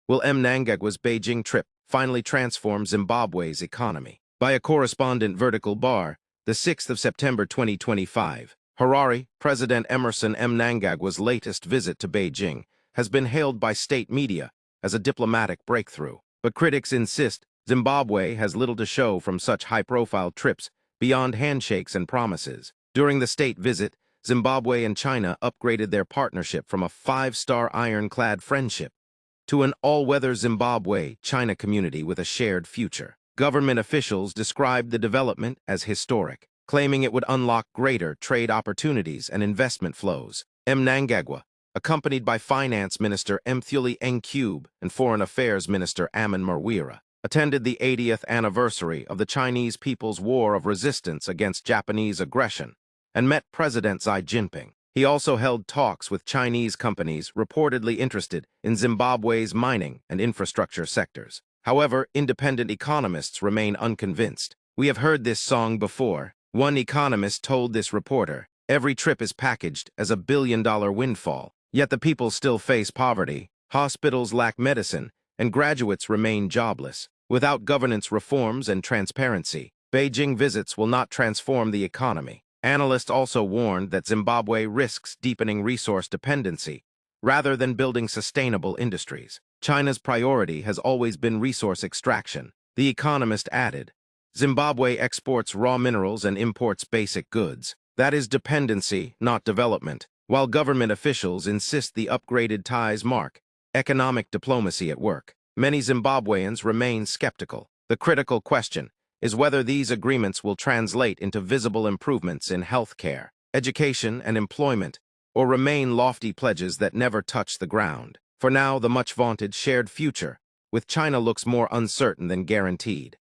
Will Mnangagwa's Beijing trip finally transform Zimbabwe's economy? By a correspondent vertical bar, the 6th of September 2025, Harare, President Emerson Mnangagwa's latest visit to Beijing has been hailed by state media as a diplomatic breakthrough. But critics insist Zimbabwe has little to show from such high-profile trips beyond handshakes and promises. During the state visit, Zimbabwe and China upgraded their partnership from a 5-star ironclad friendship to an all-weather Zimbabwe-China community with a shared future. Government officials described the development as historic, claiming it would unlock greater trade opportunities and investment flows. Mnangagwa, accompanied by Finance Minister Mthuli Ncube and Foreign Affairs Minister Aman Marwira, attended the 80th anniversary of the Chinese People's War of Resistance against Japanese aggression and met President Xi Jinping. He also held talks with Chinese companies reportedly interested in Zimbabwe's mining and infrastructure sectors. However, independent economists remain unconvinced. "We have heard this song before," one economist told this reporter. "Every trip is packaged as a billion-dollar windfall, yet the people still face poverty, hospitals lack medicine, and graduates remain jobless. Without governance reforms and transparency, Beijing visits will not transform the economy." Analysts also warned that Zimbabwe risks deepening resource dependency rather than building sustainable industries. China's priority has always been resource extraction, the economist added. Zimbabwe exports raw minerals and imports basic goods. That is dependency, not development. While government officials insist the upgraded ties mark economic diplomacy at work, many Zimbabweans remain skeptical. The critical question is whether these agreements will translate into visible improvements in healthcare, education, and employment, or remain lofty pledges that never touch the ground. For now, the much-vaunted shared future with China looks more uncertain than guaranteed.